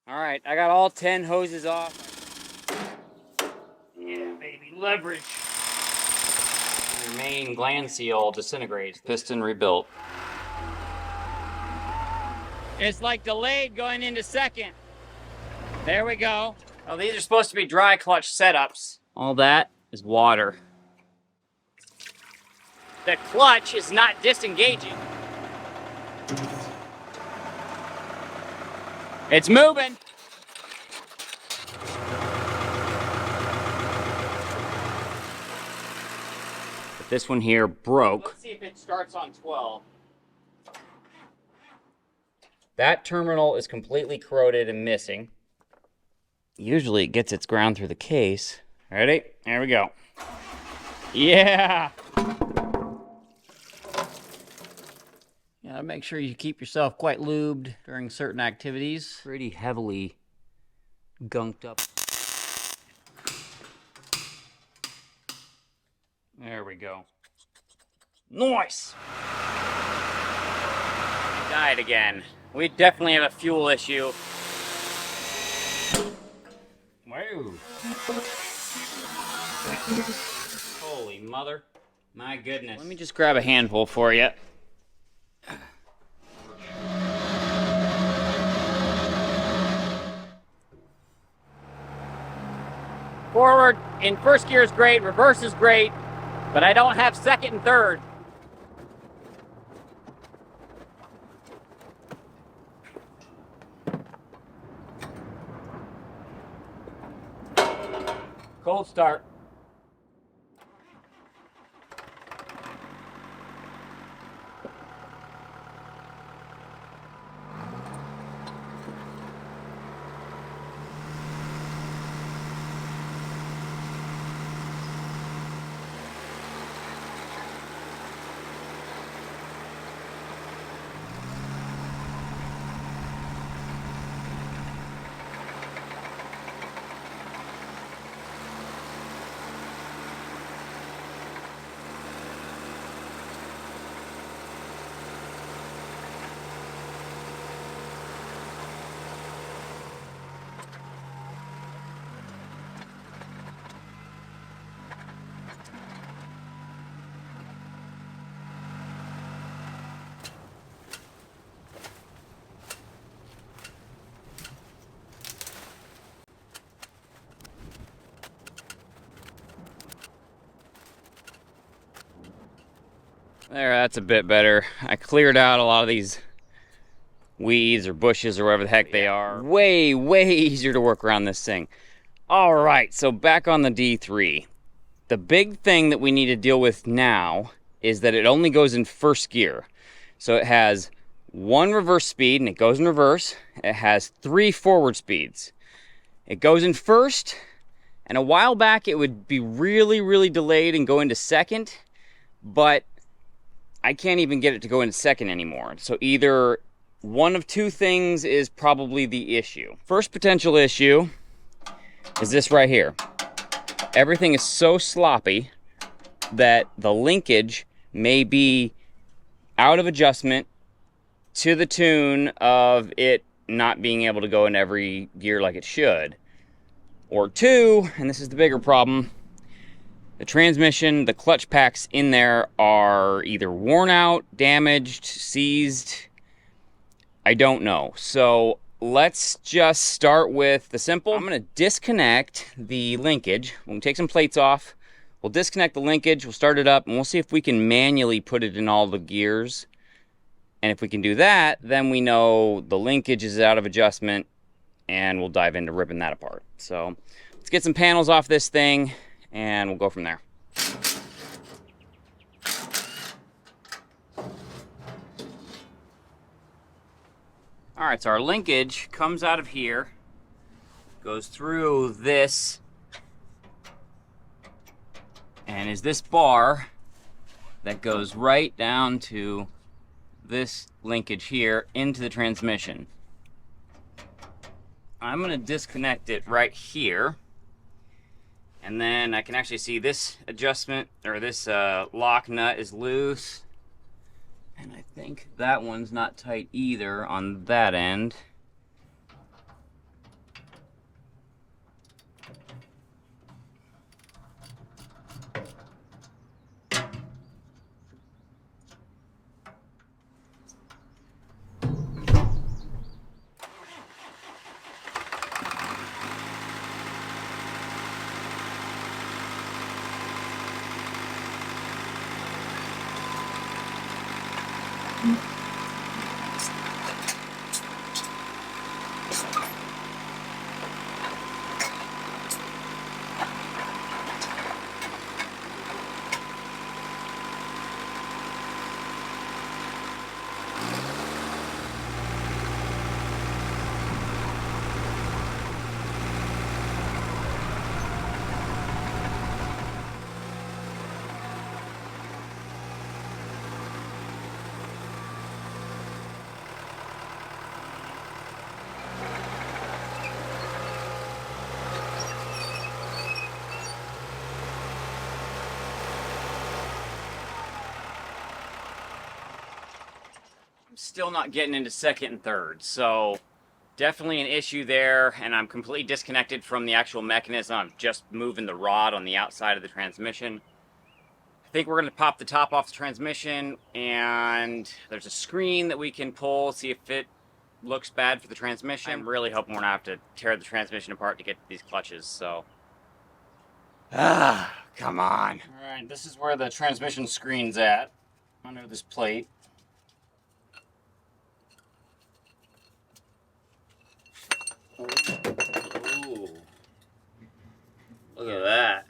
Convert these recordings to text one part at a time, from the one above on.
All right, I got all 10 hoses off. Yeah, baby, leverage. Your main gland seal disintegrates. Piston rebuilt. It's like delayed going into second. There we go. Oh, these are supposed to be dry clutch setups. All that is water. The clutch is not disengaging. It's moving. But this one here broke. Let's see if it starts on 12. That terminal is completely corroded and missing. Usually it gets its ground through the case. Ready? There we go. Yeah! You gotta make sure you keep yourself quite lubed during certain activities. Pretty heavily gunked up. There we go. Nice! It died again. We definitely have a fuel issue. Whoa. Holy mother. My goodness. Let me just grab a handful for you. Forward in first gear is great, reverse is great, but I don't have second and third. Cold start. There, that's a bit better. I cleared out a lot of these weeds or bushes or whatever the heck they are. Way, way easier to work around this thing. All right, so back on the D3. The big thing that we need to deal with now is that it only goes in first gear. So it has one reverse speed and it goes in reverse. It has 3 forward speeds. It goes in first, and a while back it would be really, really delayed and go into second, but I can't even get it to go into second anymore. So either one of two things is probably the issue. First potential issue is this right here. Everything is so sloppy that the linkage may be out of adjustment to the tune of it not being able to go in every gear like it should. Or two, and this is the bigger problem, the transmission, the clutch packs in there are either worn out, damaged, seized. I don't know. So let's just start with the simple. I'm going to disconnect the linkage. We'll take some plates off. We'll disconnect the linkage. We'll start it up, and we'll see if we can manually put it in all the gears. And if we can do that, then we know the linkage is out of adjustment, and we'll dive into ripping that apart. So let's get some panels off this thing, and we'll go from there. All right, so our linkage comes out of here, goes through this, and is this bar that goes right down to this linkage here into the transmission. I'm going to disconnect it right here. And then I can actually see this adjustment, or this lock nut is loose. And I think that one's not tight either on that end. still not getting into second and third. So definitely an issue there, and I'm completely disconnected from the actual mechanism. I'm just moving the rod on the outside of the transmission. I think we're going to pop the top off the transmission, and there's a screen that we can pull, see if it looks bad for the transmission. I'm really hoping we're not have to tear the transmission apart to get to these clutches, so. Come on. All right, this is where the transmission screen's at, under this plate. Ooh. Look at that.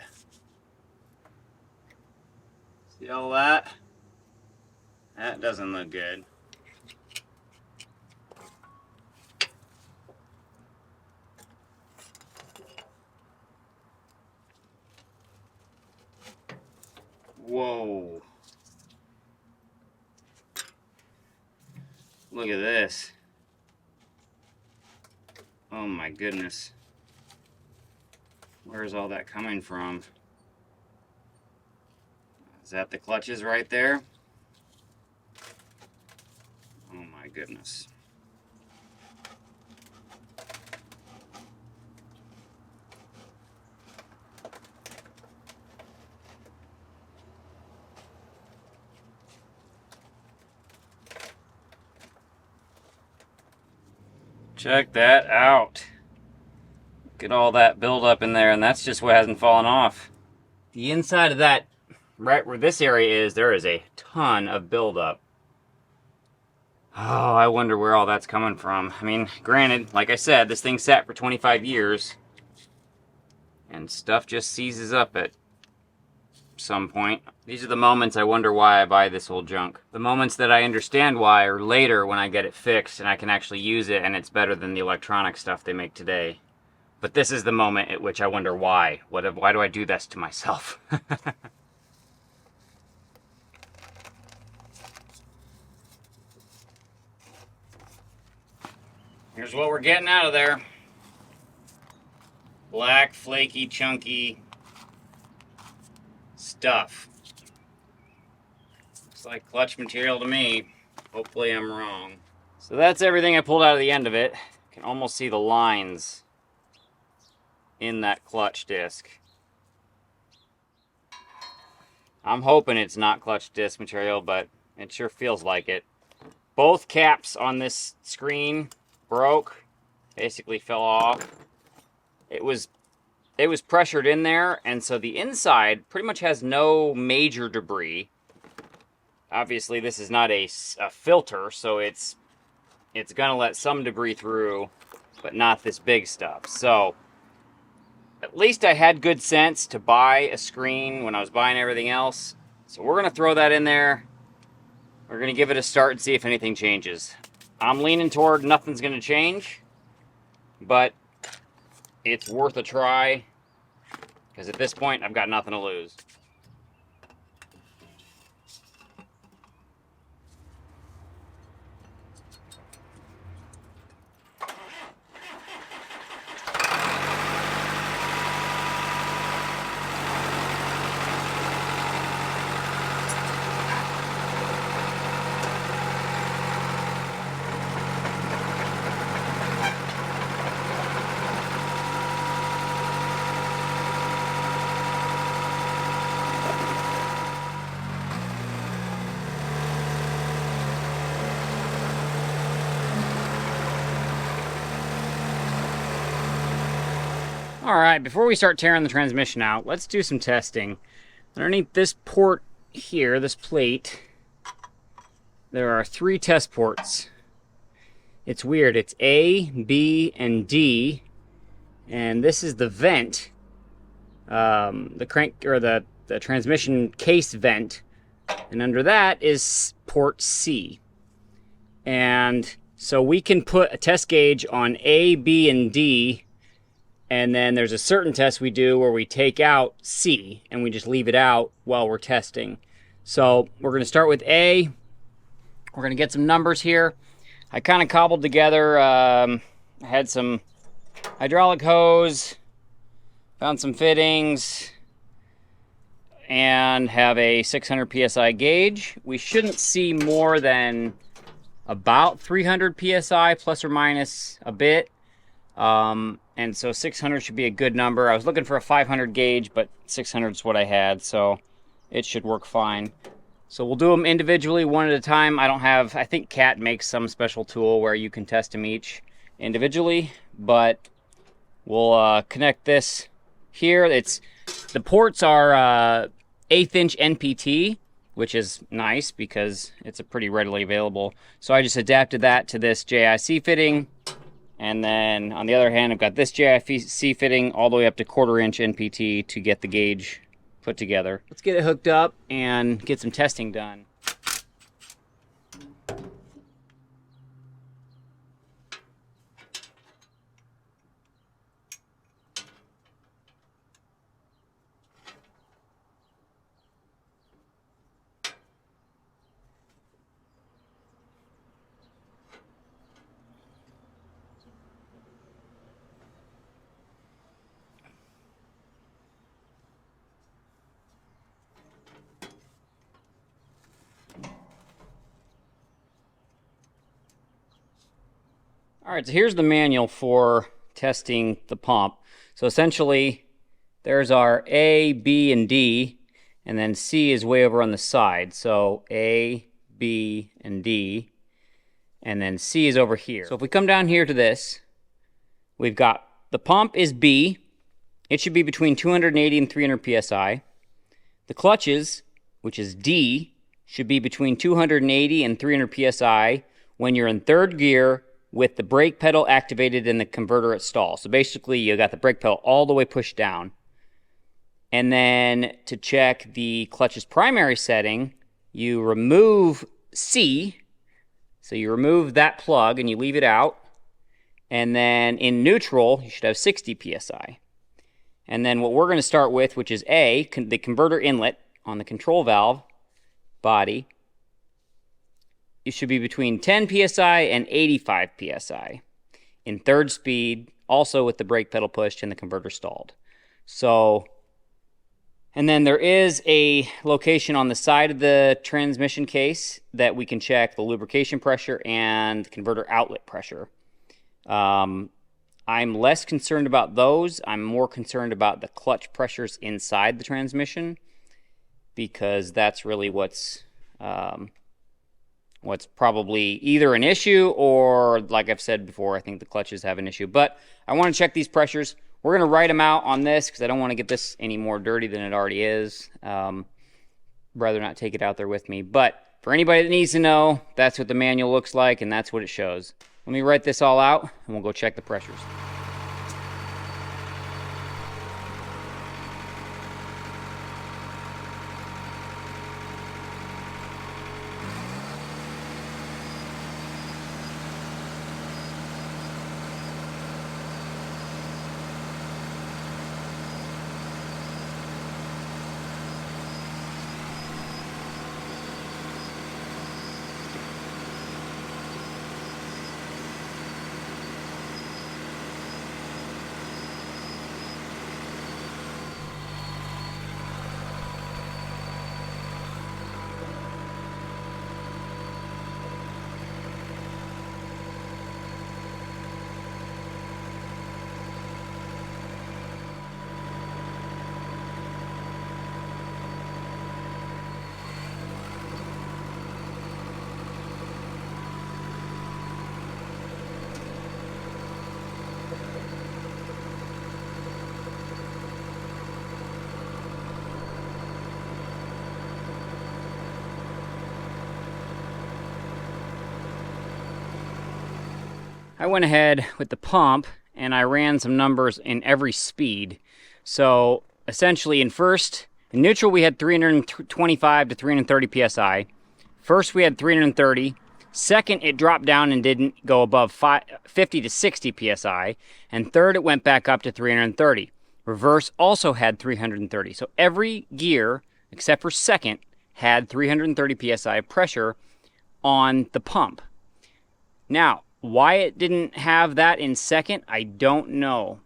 See all that? That doesn't look good. Whoa. Look at this. Oh my goodness. Where's all that coming from? Is that the clutches right there? Oh my goodness. Check that out. Look at all that buildup in there, and that's just what hasn't fallen off. The inside of that, right where this area is, there is a ton of buildup. Oh, I wonder where all that's coming from. I mean, granted, like I said, this thing sat for 25 years, and stuff just seizes up at some point. These are the moments I wonder why I buy this old junk. The moments that I understand why are later when I get it fixed and I can actually use it and it's better than the electronic stuff they make today. But this is the moment at which I wonder why. Why do I do this to myself? Here's what we're getting out of there. Black, flaky, chunky stuff. Looks like clutch material to me. Hopefully I'm wrong. So that's everything I pulled out of the end of it. You can almost see the lines in that clutch disc. I'm hoping it's not clutch disc material, but it sure feels like it. Both caps on this screen broke, basically fell off. It was pressured in there, and so the inside pretty much has no major debris. Obviously, this is not a filter, so it's gonna let some debris through, but not this big stuff. So at least I had good sense to buy a screen when I was buying everything else. So we're gonna throw that in there. We're gonna give it a start and see if anything changes. I'm leaning toward nothing's gonna change, but it's worth a try, because at this point I've got nothing to lose. All right, before we start tearing the transmission out, let's do some testing. Underneath this port here, this plate, there are 3 test ports. It's weird. It's A, B, and D, and this is the vent, the crank or the transmission case vent, and under that is port C. And so we can put a test gauge on A, B, and D. And then there's a certain test we do where we take out C and we just leave it out while we're testing. So we're going to start with A. We're going to get some numbers here. I kind of cobbled together, I had some hydraulic hose, found some fittings, and have a 600 PSI gauge. We shouldn't see more than about 300 psi plus or minus a bit. And so 600 should be a good number. I was looking for a 500 gauge, but 600 is what I had, so it should work fine. So we'll do them individually, one at a time. I think Cat makes some special tool where you can test them each individually, but we'll connect this here. The ports are 1/8 inch NPT, which is nice because it's a pretty readily available. So I just adapted that to this JIC fitting. And then on the other hand, I've got this JIC fitting all the way up to 1/4 inch NPT to get the gauge put together. Let's get it hooked up and get some testing done. All right, so here's the manual for testing the pump. So essentially, there's our A, B, and D, and then C is way over on the side. So A, B, and D, and then C is over here. So if we come down here to this, we've got the pump is B. It should be between 280 and 300 psi. The clutches, which is D, should be between 280 and 300 psi when you're in third gear with the brake pedal activated and the converter at stall. So basically, you got the brake pedal all the way pushed down. And then to check the clutch's primary setting, you remove C. So you remove that plug and you leave it out. And then in neutral, you should have 60 psi. And then what we're going to start with, which is A, the converter inlet on the control valve body, it should be between 10 psi and 85 psi. In third speed, also with the brake pedal pushed and the converter stalled. So, and then there is a location on the side of the transmission case that we can check the lubrication pressure and converter outlet pressure. I'm less concerned about those. I'm more concerned about the clutch pressures inside the transmission, because that's really what's probably either an issue or, like I've said before, I think the clutches have an issue. But I want to check these pressures. We're going to write them out on this because I don't want to get this any more dirty than it already is. Rather not take it out there with me. But for anybody that needs to know, that's what the manual looks like, and that's what it shows. Let me write this all out, and we'll go check the pressures. I went ahead with the pump and I ran some numbers in every speed. So essentially in neutral we had 325 to 330 psi. First we had 330. Second, it dropped down and didn't go above 50 to 60 psi. And third, it went back up to 330. Reverse also had 330. So every gear, except for second, had 330 psi of pressure on the pump. Now, why it didn't have that in second, I don't know.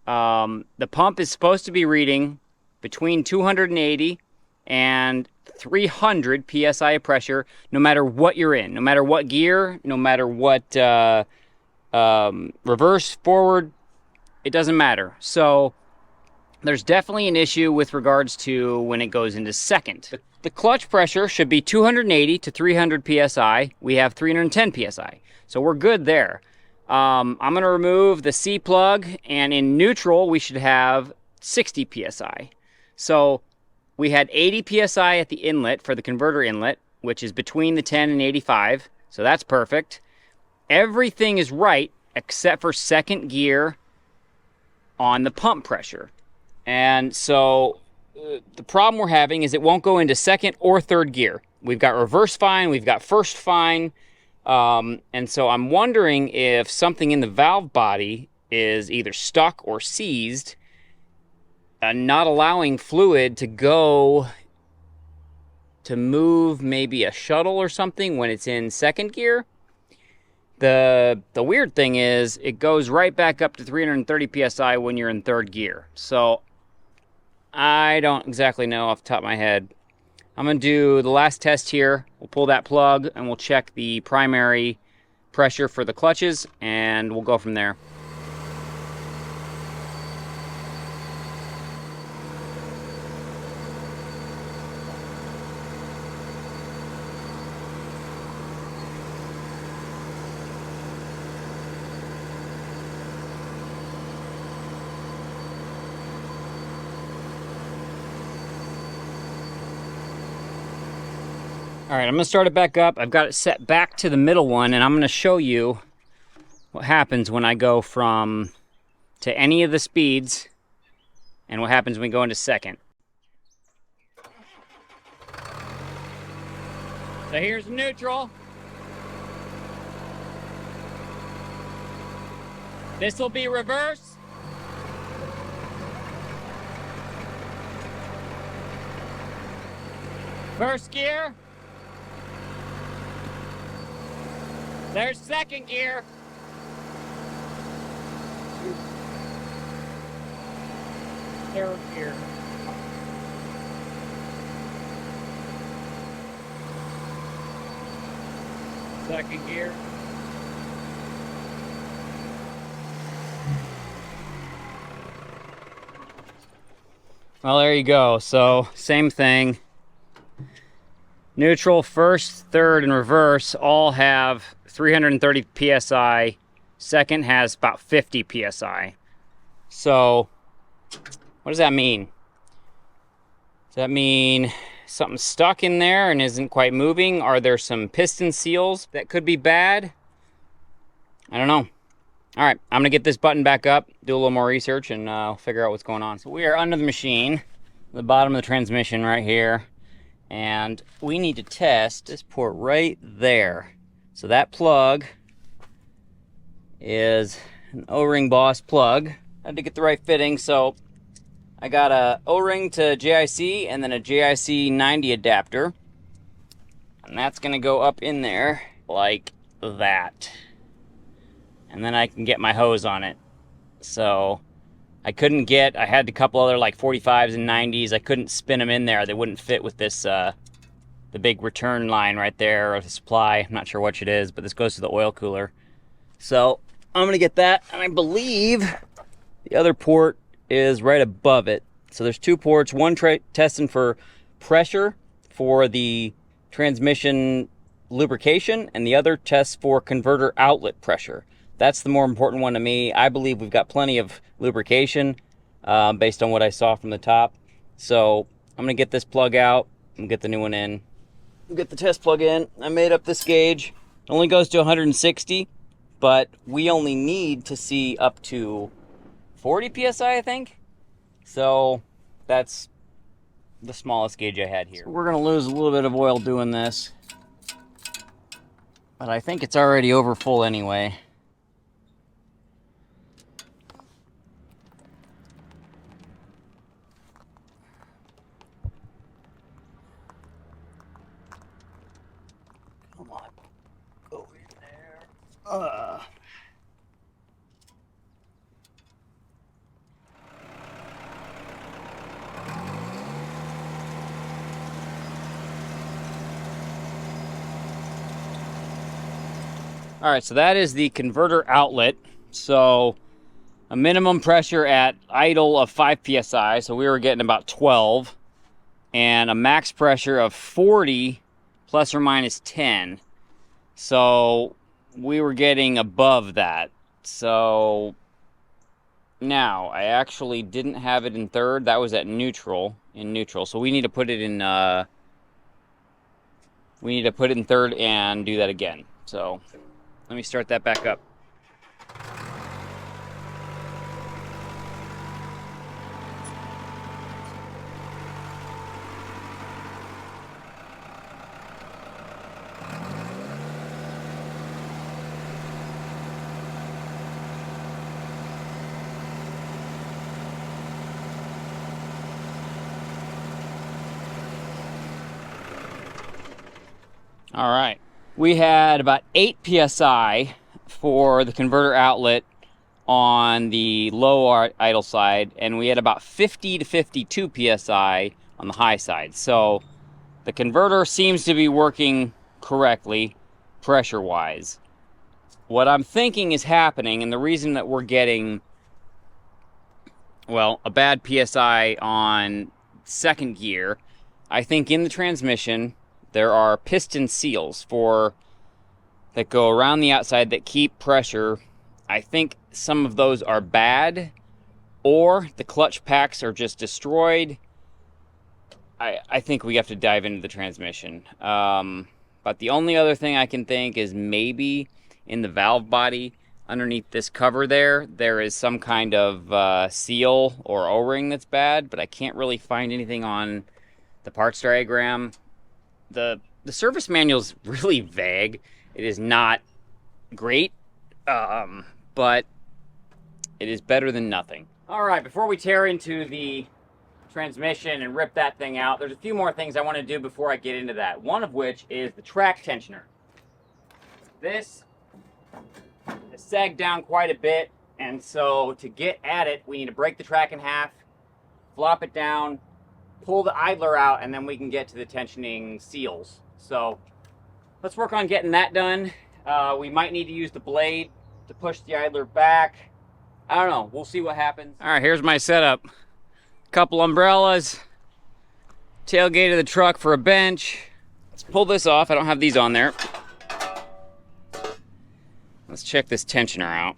The pump is supposed to be reading between 280 and 300 psi of pressure, no matter what you're in, no matter what gear, no matter what reverse, forward, it doesn't matter. So there's definitely an issue with regards to when it goes into second. The clutch pressure should be 280 to 300 psi. We have 310 psi, so we're good there. I'm going to remove the C plug, and in neutral we should have 60 psi. So we had 80 psi at the inlet for the converter inlet, which is between the 10 and 85, so that's perfect. Everything is right except for second gear on the pump pressure. And so the problem we're having is it won't go into second or third gear. We've got reverse fine, we've got first fine, and so I'm wondering if something in the valve body is either stuck or seized, not allowing fluid to go to move maybe a shuttle or something when it's in second gear. The weird thing is it goes right back up to 330 psi when you're in third gear. So I don't exactly know off the top of my head. I'm going to do the last test here. We'll pull that plug and we'll check the primary pressure for the clutches, and we'll go from there. All right, I'm gonna start it back up. I've got it set back to the middle one, and I'm gonna show you what happens when I go from to any of the speeds and what happens when we go into second. So here's neutral. This will be reverse. First gear. There's second gear. Third gear. Second gear. Well, there you go. So, same thing. Neutral, first, third, and reverse all have 330 psi. Second has about 50 psi. So, what does that mean? Does that mean something's stuck in there and isn't quite moving? Are there some piston seals that could be bad? I don't know. All right, I'm gonna get this button back up, do a little more research, and figure out what's going on. So we are under the machine, the bottom of the transmission right here. And we need to test this port right there. So that plug is an O-ring Boss plug. I had to get the right fitting, so I got a O-ring to JIC and then a JIC 90 adapter. And that's gonna go up in there like that. And then I can get my hose on it. So I had a couple other like 45s and 90s. I couldn't spin them in there. They wouldn't fit with this, the big return line right there, or the supply. I'm not sure which it is, but this goes to the oil cooler. So I'm gonna get that, and I believe the other port is right above it. So there's two ports, one testing for pressure for the transmission lubrication, and the other tests for converter outlet pressure. That's the more important one to me. I believe we've got plenty of lubrication based on what I saw from the top. So I'm gonna get this plug out and get the new one in. Get the test plug in. I made up this gauge. It only goes to 160, but we only need to see up to 40 psi, I think. So that's the smallest gauge I had here. So we're gonna lose a little bit of oil doing this, but I think it's already over full anyway. Come on, go in there. All right, so that is the converter outlet. So a minimum pressure at idle of 5 psi, so we were getting about 12, and a max pressure of 40 plus or minus 10. So we were getting above that. So now I actually didn't have it in third. That was at neutral, So we need to put it in third and do that again. So let me start that back up. All right, we had about 8 psi for the converter outlet on the low idle side, and we had about 50 to 52 psi on the high side. So the converter seems to be working correctly pressure-wise. What I'm thinking is happening, and the reason that we're getting, well, a bad psi on second gear, I think in the transmission there are piston seals that go around the outside that keep pressure. I think some of those are bad, or the clutch packs are just destroyed. I think we have to dive into the transmission. But the only other thing I can think is maybe in the valve body underneath this cover there is some kind of seal or O-ring that's bad, but I can't really find anything on the parts diagram. The service manual is really vague. It is not great, but it is better than nothing. All right, before we tear into the transmission and rip that thing out, there's a few more things I want to do before I get into that. One of which is the track tensioner. This is sagged down quite a bit, and so to get at it, we need to break the track in half, flop it down, pull the idler out, and then we can get to the tensioning seals. So let's work on getting that done. We might need to use the blade to push the idler back. I don't know, we'll see what happens. All right, here's my setup. Couple umbrellas, tailgate of the truck for a bench. Let's pull this off. I don't have these on there. Let's check this tensioner out.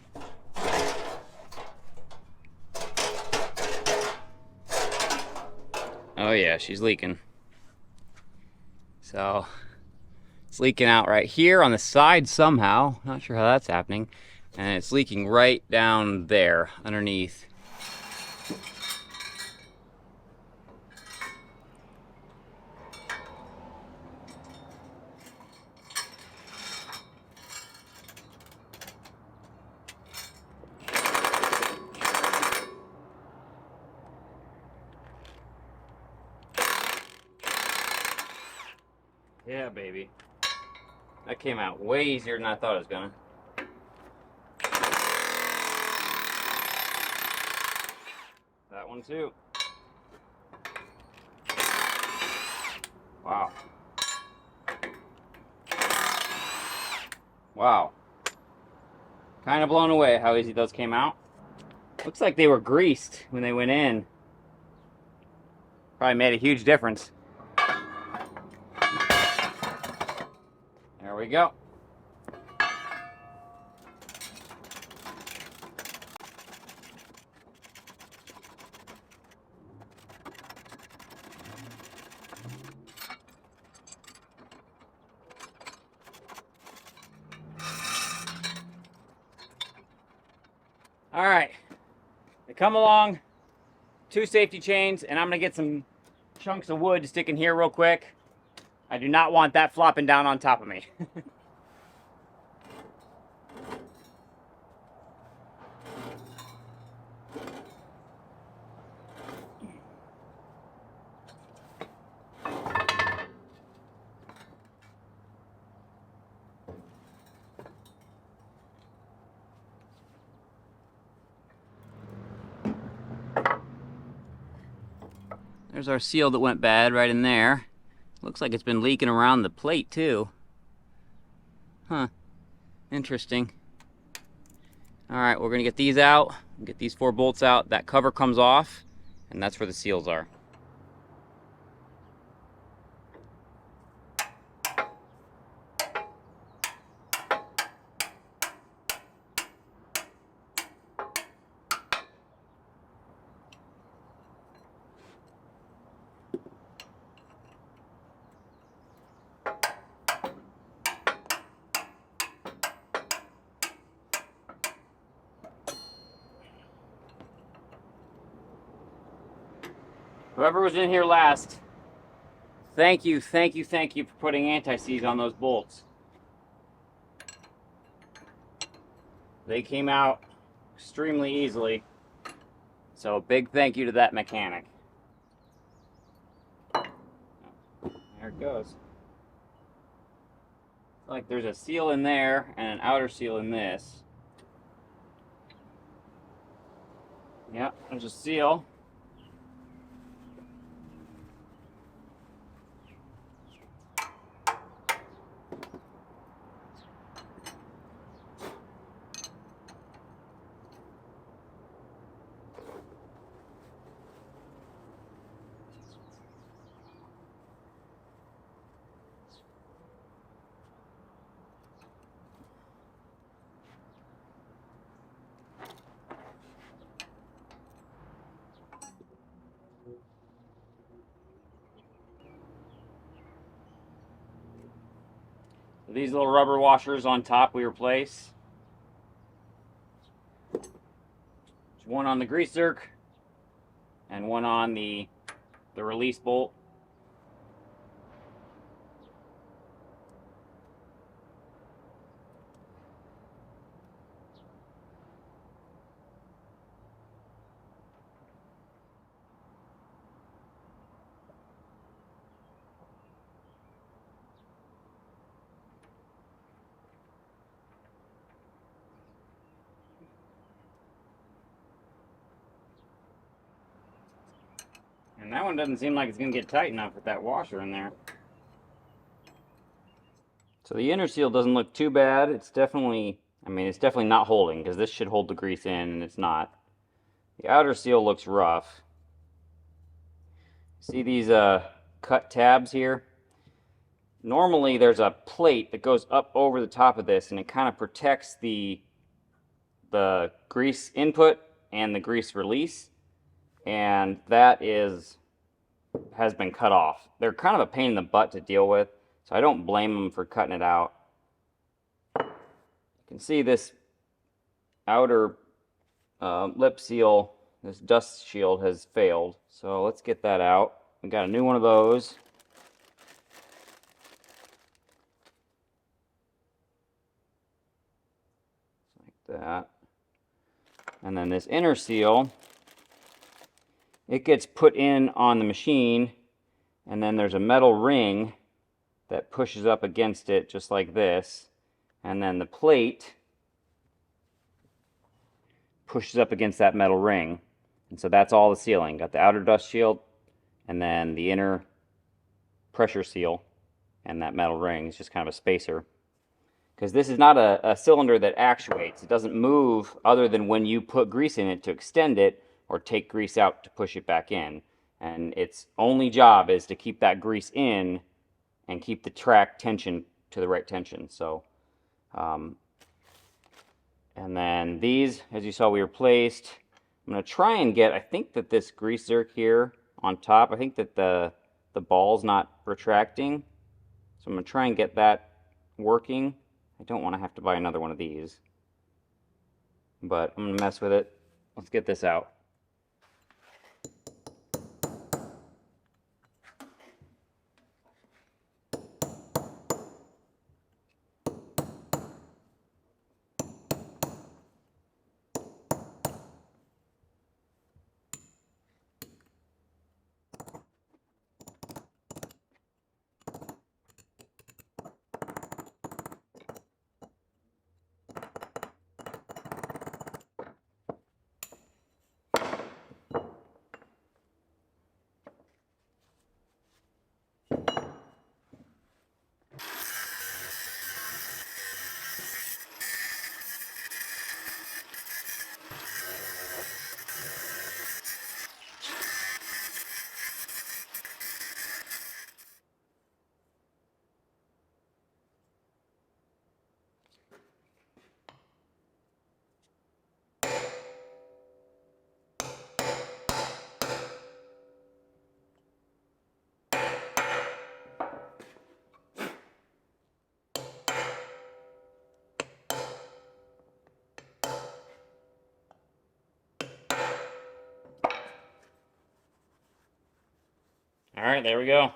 Oh yeah, she's leaking. So it's leaking out right here on the side somehow. Not sure how that's happening. And it's leaking right down there underneath. Yeah, baby. That came out way easier than I thought it was gonna. That one too. Wow. Wow. Kind of blown away how easy those came out. Looks like they were greased when they went in. Probably made a huge difference. There we go. All right, they come along, 2 safety chains, and I'm gonna get some chunks of wood to stick in here real quick. I do not want that flopping down on top of me. There's our seal that went bad right in there. Looks like it's been leaking around the plate too. Huh. Interesting. All right, we're gonna get these out, get these 4 bolts out. That cover comes off, and that's where the seals are. Whoever was in here last, thank you for putting anti-seize on those bolts. They came out extremely easily. So big thank you to that mechanic. There it goes. Like there's a seal in there and an outer seal in this. Yep, there's a seal. These little rubber washers on top we replace. There's one on the grease zerk and one on the release bolt. And that one doesn't seem like it's going to get tight enough with that washer in there. So the inner seal doesn't look too bad. It's definitely, it's definitely not holding, because this should hold the grease in and it's not. The outer seal looks rough. See these cut tabs here? Normally there's a plate that goes up over the top of this and it kind of protects the grease input and the grease release, and that has been cut off. They're kind of a pain in the butt to deal with, so I don't blame them for cutting it out. You can see this outer lip seal, this dust shield has failed, so let's get that out. We got a new one of those. Like that. And then this inner seal, it gets put in on the machine, and then there's a metal ring that pushes up against it just like this, and then the plate pushes up against that metal ring, and so that's all the sealing. Got the outer dust shield and then the inner pressure seal, and that metal ring is just kind of a spacer, because this is not a cylinder that actuates. It doesn't move other than when you put grease in it to extend it or take grease out to push it back in, and its only job is to keep that grease in and keep the track tension to the right tension. So and then these, as you saw, we replaced. I'm going to try and get, I think that this grease zerk here on top, I think that the ball's not retracting, so I'm going to try and get that working. I don't want to have to buy another one of these, but I'm going to mess with it. Let's get this out. All right, there we go.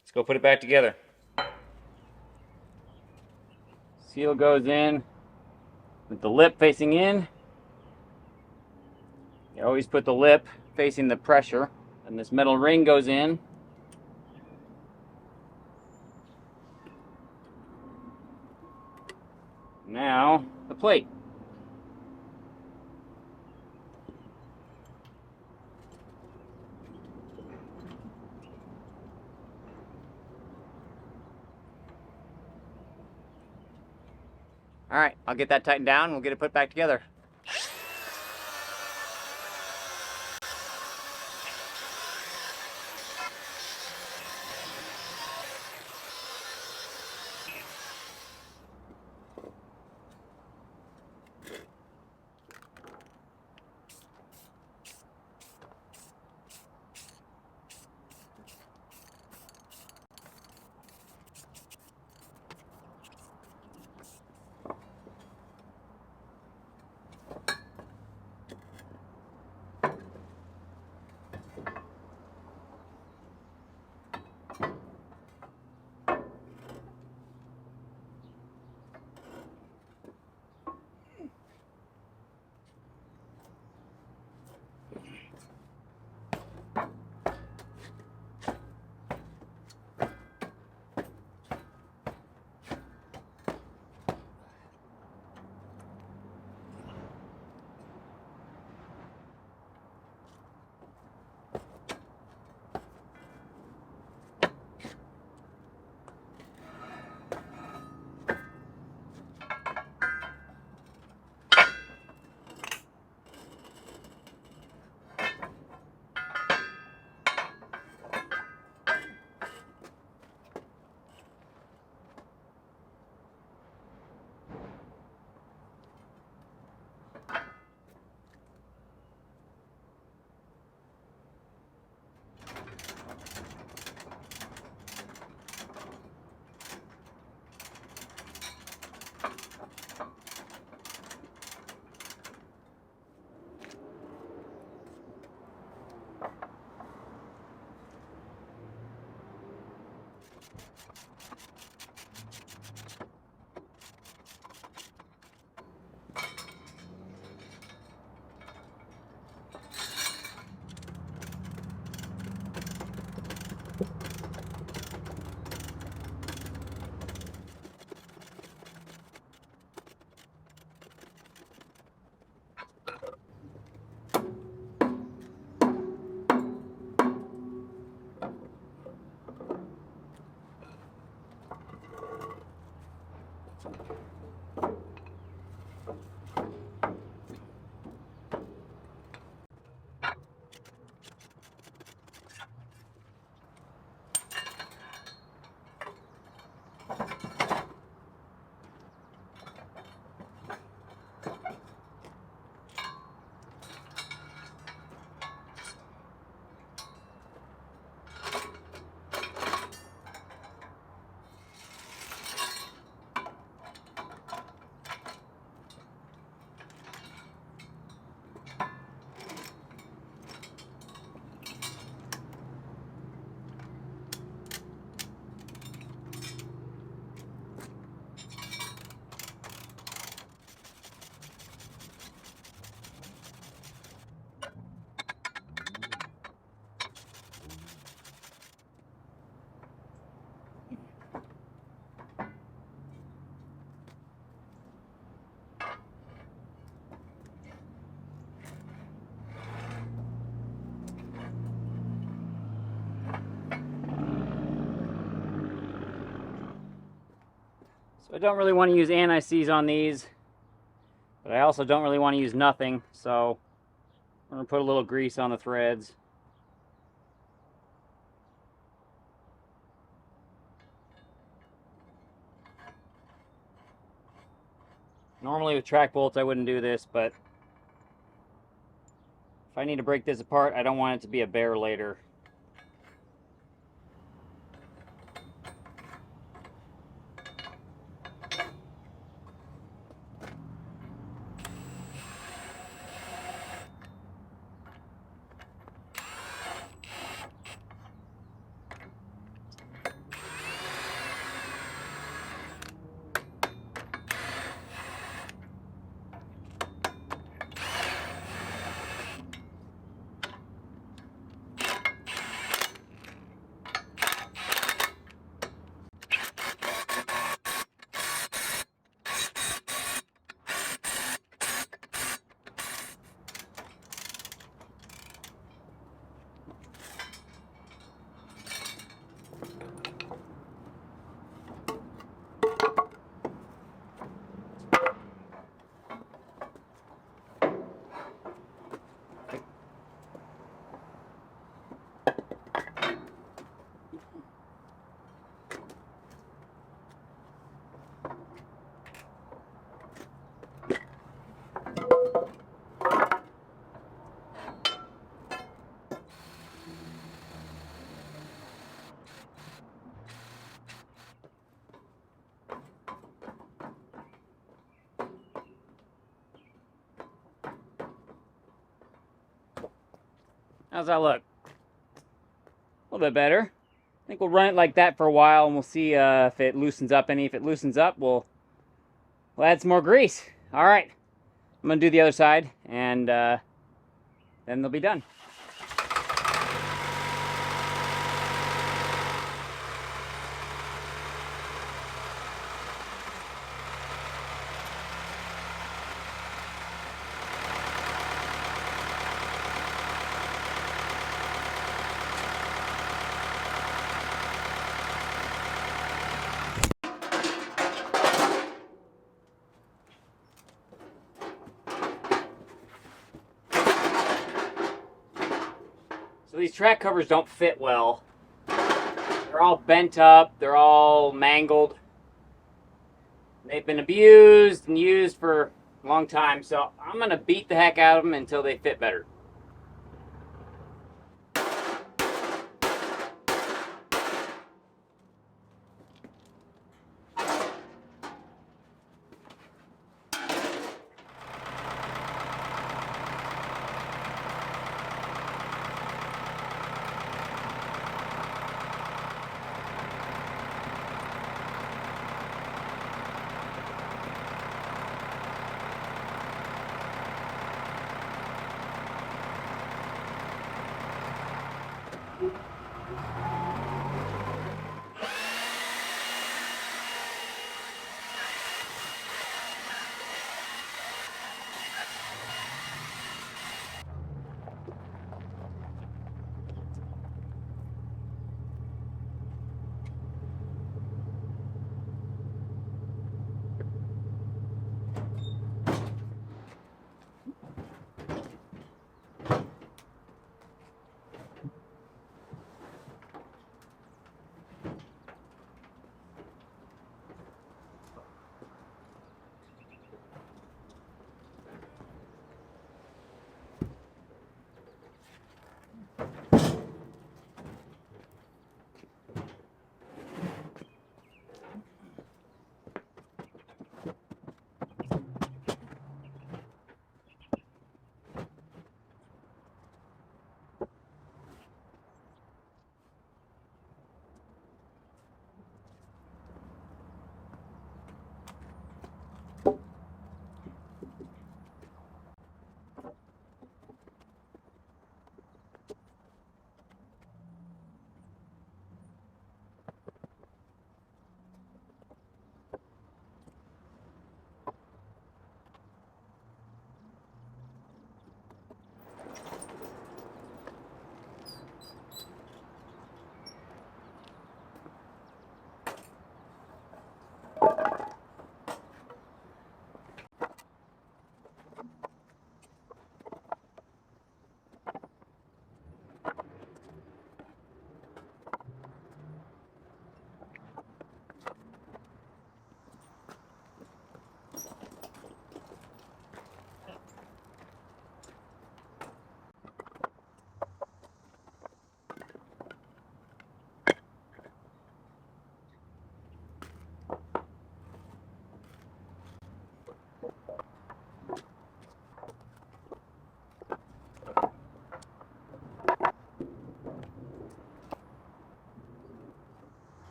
Let's go put it back together. Seal goes in with the lip facing in. You always put the lip facing the pressure. And this metal ring goes in. Now, the plate. All right, I'll get that tightened down and we'll get it put back together. So I don't really want to use anti-seize on these, but I also don't really want to use nothing, so I'm going to put a little grease on the threads. Normally with track bolts I wouldn't do this, but if I need to break this apart, I don't want it to be a bear later. How's that look? A little bit better. I think we'll run it like that for a while, and we'll see if it loosens up any. If it loosens up, we'll add some more grease. All right, I'm gonna do the other side, and then they'll be done. So these track covers don't fit well. They're all bent up, they're all mangled. They've been abused and used for a long time, so I'm gonna beat the heck out of them until they fit better.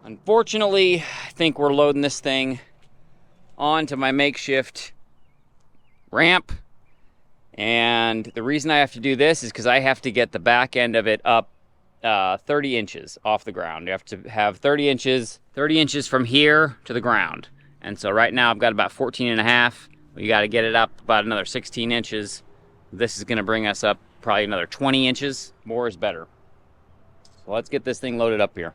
Unfortunately, I think we're loading this thing onto my makeshift ramp. And the reason I have to do this is because I have to get the back end of it up 30 inches off the ground. You have to have 30 inches from here to the ground. And so right now I've got about 14 and a half. We got to get it up about another 16 inches. This is going to bring us up probably another 20 inches. More is better. So let's get this thing loaded up here.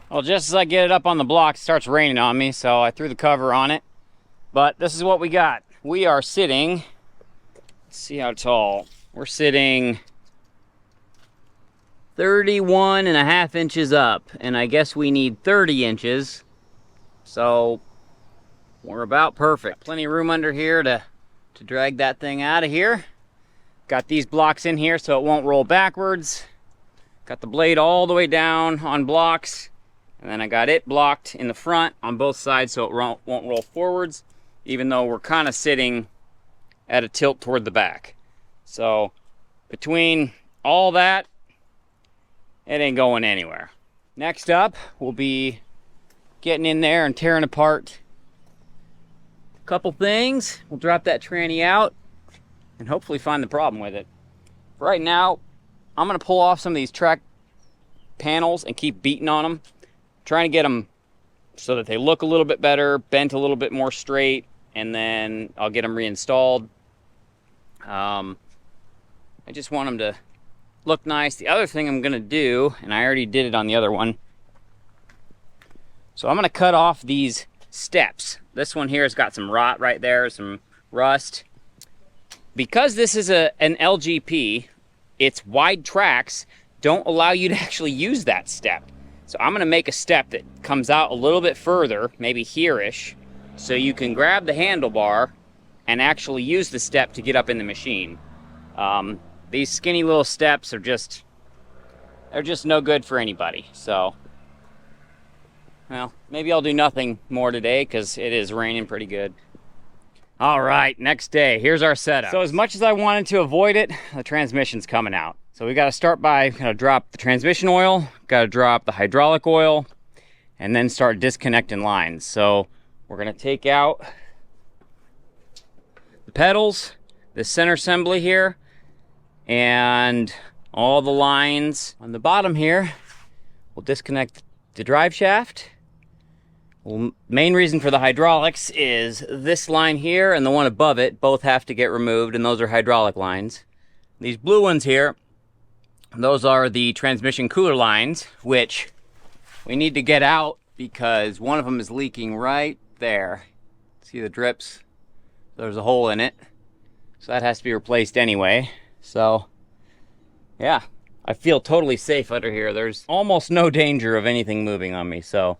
Well, just as I get it up on the block, it starts raining on me, so I threw the cover on it. But this is what we got. We are sitting, let's see how tall. We're sitting 31.5 inches up, and I guess we need 30 inches. So we're about perfect. Plenty of room under here to drag that thing out of here. Got these blocks in here so it won't roll backwards. Got the blade all the way down on blocks. And then I got it blocked in the front on both sides so it won't roll forwards, even though we're kind of sitting at a tilt toward the back. So between all that, it ain't going anywhere. Next up, we'll be getting in there and tearing apart a couple things. We'll drop that tranny out and hopefully find the problem with it. For right now, I'm gonna pull off some of these track panels and keep beating on them, trying to get them so that they look a little bit better, bent a little bit more straight, and then I'll get them reinstalled. I just want them to look nice. The other thing I'm gonna do, and I already did it on the other one, so I'm gonna cut off these steps. This one here has got some rot right there, some rust. Because this is an LGP, its wide tracks don't allow you to actually use that step. So I'm gonna make a step that comes out a little bit further, maybe here-ish, so you can grab the handlebar and actually use the step to get up in the machine. These skinny little steps are just no good for anybody. So, well, maybe I'll do nothing more today because it is raining pretty good. All right, next day, here's our setup. So as much as I wanted to avoid it, the transmission's coming out. So we gotta start by drop the transmission oil, gotta drop the hydraulic oil, and then start disconnecting lines. So we're gonna take out the pedals, the center assembly here, and all the lines on the bottom here. We'll disconnect the drive shaft. Well, main reason for the hydraulics is this line here and the one above it both have to get removed, and those are hydraulic lines. These blue ones here, those are the transmission cooler lines, which we need to get out because one of them is leaking right there. See the drips? There's a hole in it. So that has to be replaced anyway. So, yeah, I feel totally safe under here. There's almost no danger of anything moving on me. So,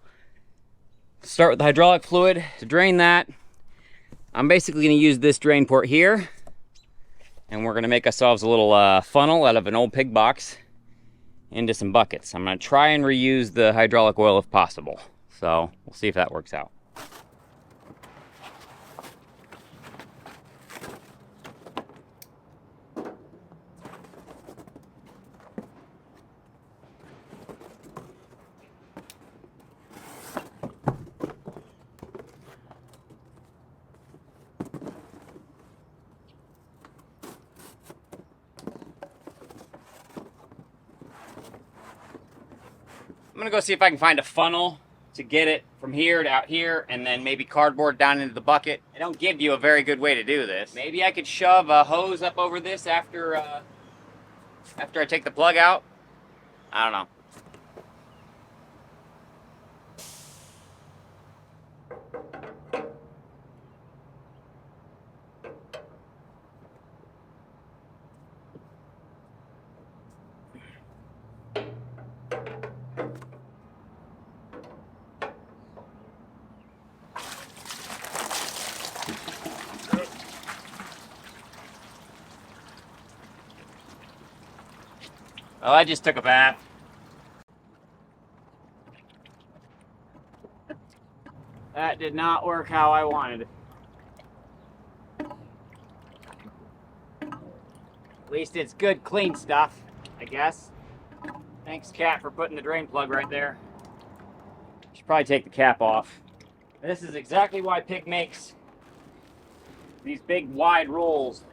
start with the hydraulic fluid to drain that. I'm basically going to use this drain port here, and we're going to make ourselves a little funnel out of an old pig box into some buckets. I'm going to try and reuse the hydraulic oil if possible. So, we'll see if that works out. I'm gonna go see if I can find a funnel to get it from here to out here, and then maybe cardboard down into the bucket. They don't give you a very good way to do this. Maybe I could shove a hose up over this after I take the plug out. I don't know. Oh, I just took a bath. That did not work how I wanted. At least it's good, clean stuff, I guess. Thanks, Cat, for putting the drain plug right there. Should probably take the cap off. This is exactly why Pig makes these big, wide rolls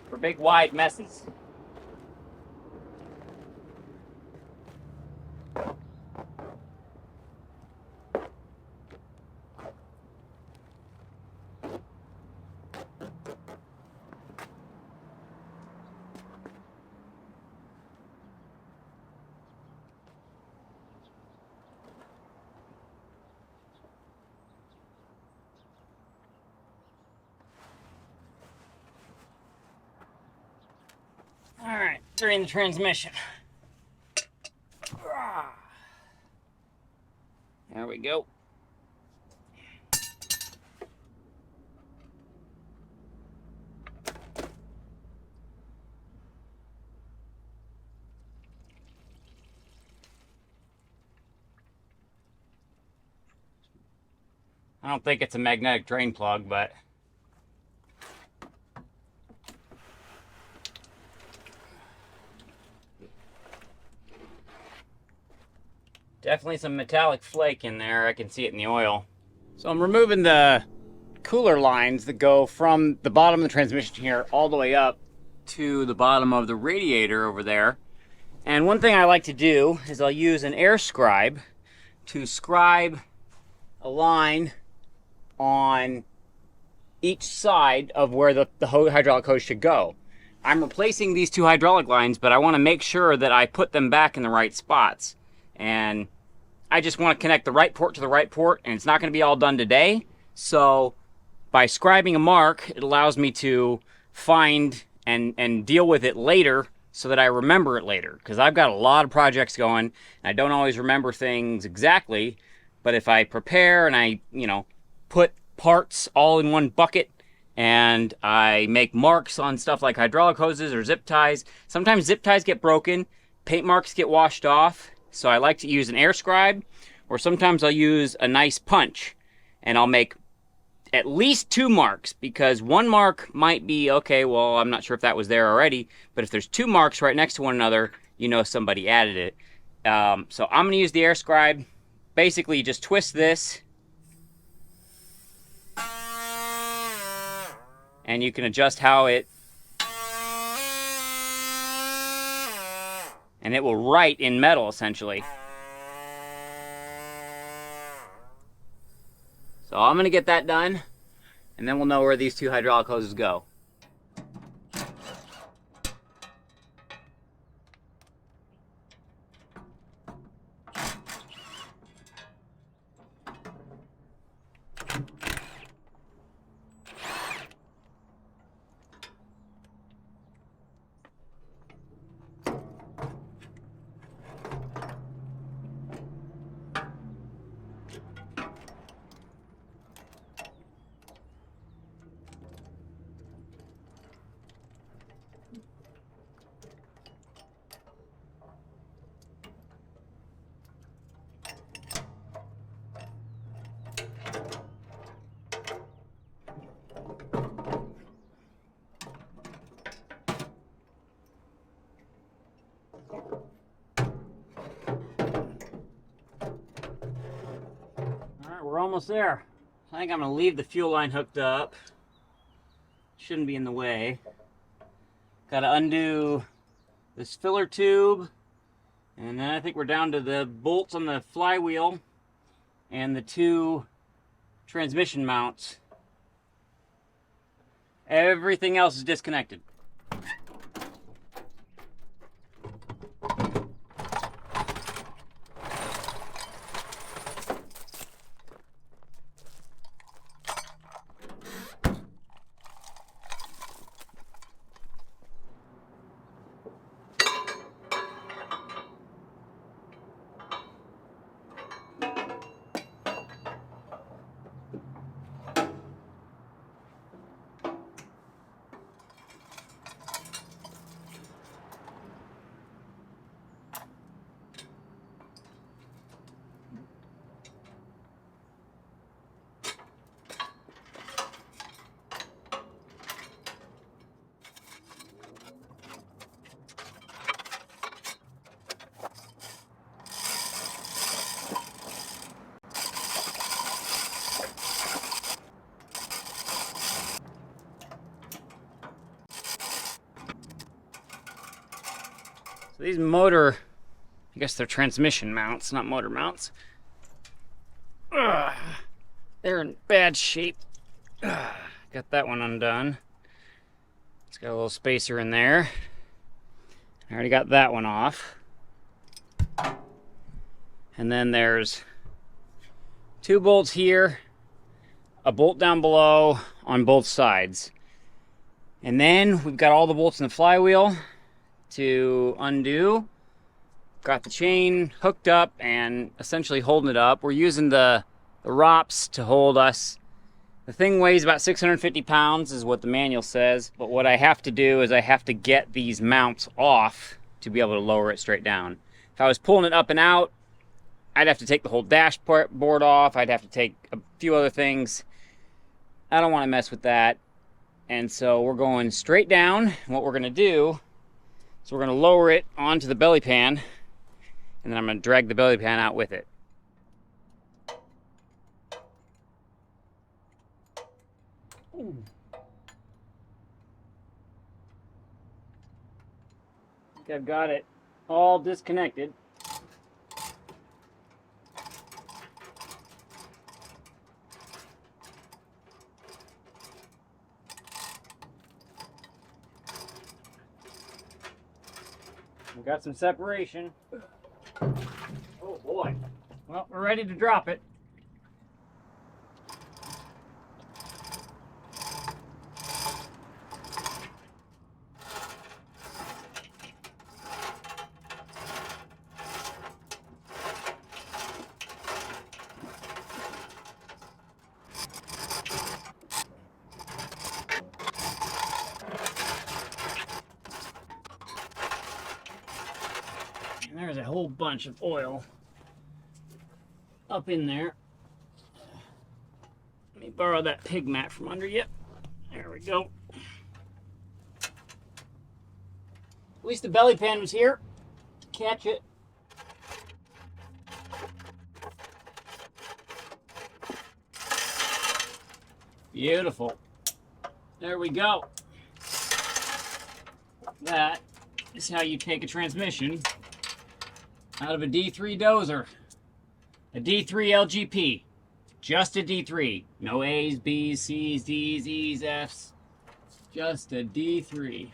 for big, wide messes. during the transmission. There we go. I don't think it's a magnetic drain plug, but definitely some metallic flake in there. I can see it in the oil. So I'm removing the cooler lines that go from the bottom of the transmission here all the way up to the bottom of the radiator over there. And one thing I like to do is I'll use an air scribe to scribe a line on each side of where the hydraulic hose should go. I'm replacing these two hydraulic lines, but I want to make sure that I put them back in the right spots. And I just want to connect the right port to the right port, and it's not going to be all done today. So by scribing a mark, it allows me to find and deal with it later so that I remember it later. Because I've got a lot of projects going, and I don't always remember things exactly. But if I prepare and I, put parts all in one bucket and I make marks on stuff like hydraulic hoses or zip ties. Sometimes zip ties get broken, paint marks get washed off, so I like to use an air scribe, or sometimes I'll use a nice punch and I'll make at least 2 marks, because one mark might be, okay, well, I'm not sure if that was there already, but if there's 2 marks right next to one another, somebody added it. So I'm gonna use the air scribe. Basically, you just twist this, and you can adjust how it, and it will write in metal, essentially. So I'm gonna get that done, and then we'll know where these 2 hydraulic hoses go. We're almost there. I think I'm gonna leave the fuel line hooked up. Shouldn't be in the way. Gotta undo this filler tube, and then I think we're down to the bolts on the flywheel and the 2 transmission mounts. Everything else is disconnected. So these motor, I guess they're transmission mounts, not motor mounts. They're in bad shape. Got that one undone. It's got a little spacer in there. I already got that one off. And then there's 2 bolts here, a bolt down below on both sides. And then we've got all the bolts in the flywheel to undo. Got the chain hooked up and essentially holding it up. We're using the ROPS to hold us. The thing weighs about 650 pounds is what the manual says, but what I have to do is I have to get these mounts off to be able to lower it straight down. If I was pulling it up and out, I'd have to take the whole dashboard off. I'd have to take a few other things. I don't want to mess with that. And so we're going straight down. What we're going to do is we're going to lower it onto the belly pan, and then I'm going to drag the belly pan out with it. Ooh. I think I've got it all disconnected. We've got some separation. Oh boy. Well, we're ready to drop it. And there's a whole bunch of oil up in there. Let me borrow that pig mat from under you. There we go. At least the belly pan was here to catch it. Beautiful. There we go. That is how you take a transmission out of a D3 Dozer. A D3 LGP. Just a D3. No A's, B's, C's, D's, E's, F's. Just a D3.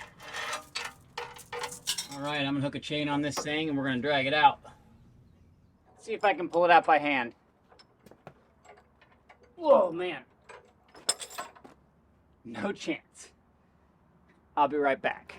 Alright, I'm gonna hook a chain on this thing and we're gonna drag it out. See if I can pull it out by hand. Whoa, man. No chance. I'll be right back.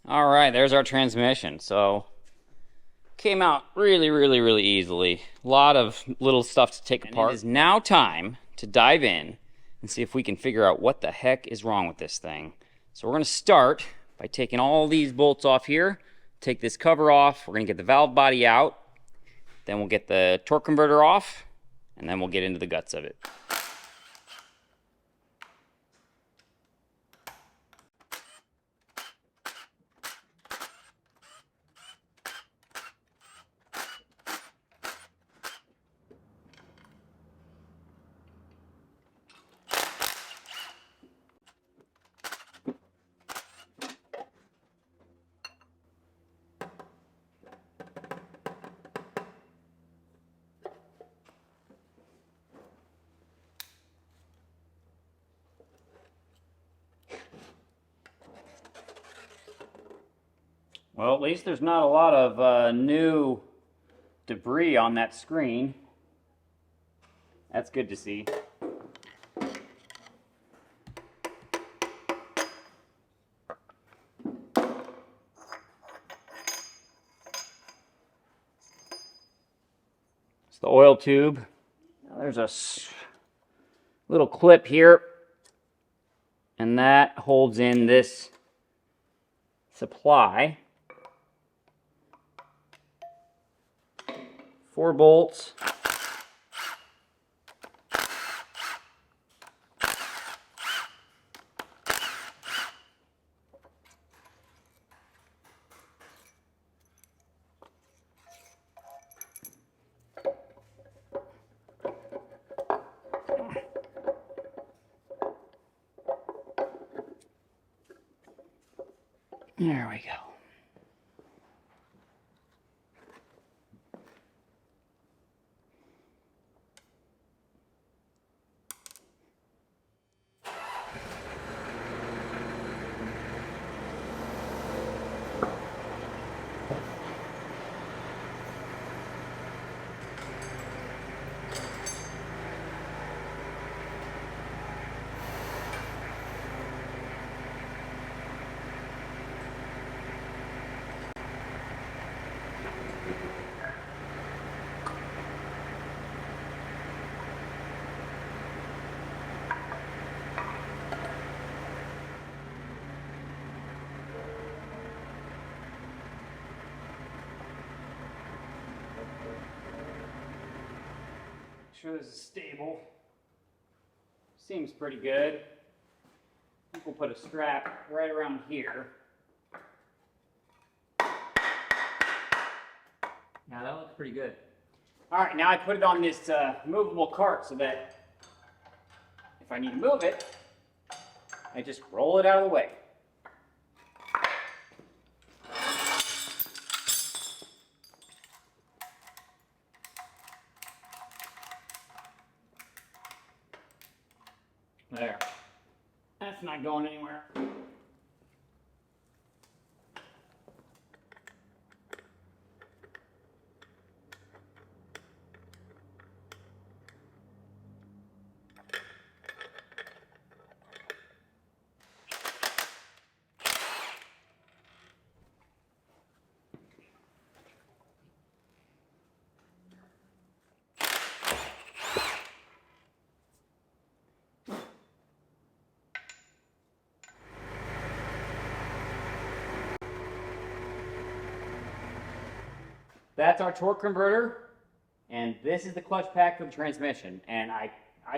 All right, there's our transmission. So came out really easily. A lot of little stuff to take apart. It is now time to dive in and see if we can figure out what the heck is wrong with this thing. So we're gonna start by taking all these bolts off here, take this cover off, we're gonna get the valve body out, then we'll get the torque converter off, and then we'll get into the guts of it. Well, at least there's not a lot of new debris on that screen. That's good to see. It's the oil tube. Now there's a little clip here, and that holds in this supply. 4 bolts. There we go. Sure this is stable. Seems pretty good. I think we'll put a strap right around here. Now that looks pretty good. All right, now I put it on this movable cart so that if I need to move it, I just roll it out of the way. There. That's not going anywhere. That's our torque converter, and this is the clutch pack for the transmission. And I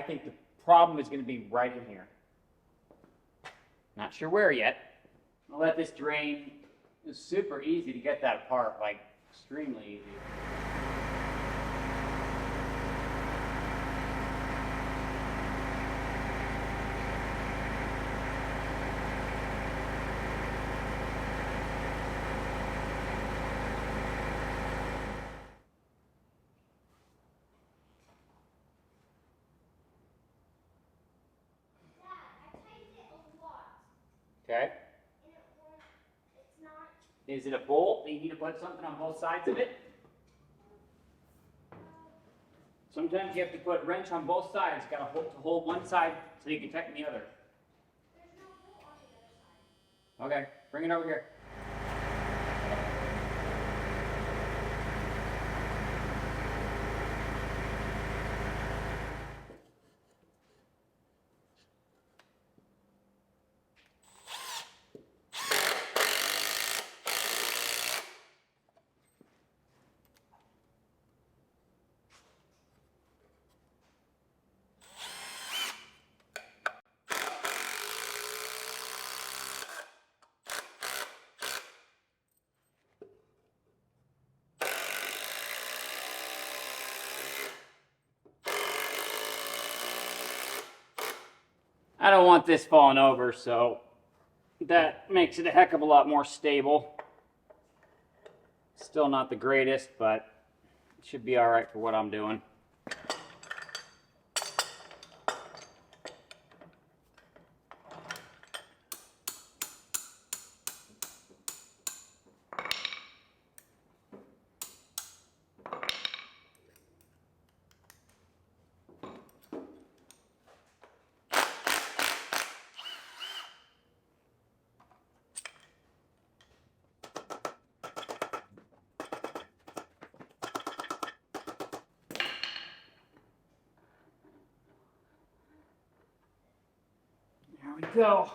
think the problem is going to be right in here. Not sure where yet. I'll let this drain. It's super easy to get that apart, like extremely easy. Okay. Is it a bolt? Do you need to put something on both sides of it? Sometimes you have to put a wrench on both sides. Got to hold one side so you can tighten the other. There's no bolt on the other side. Okay, bring it over here. I don't want this falling over, so that makes it a heck of a lot more stable. Still not the greatest, but it should be all right for what I'm doing. we go.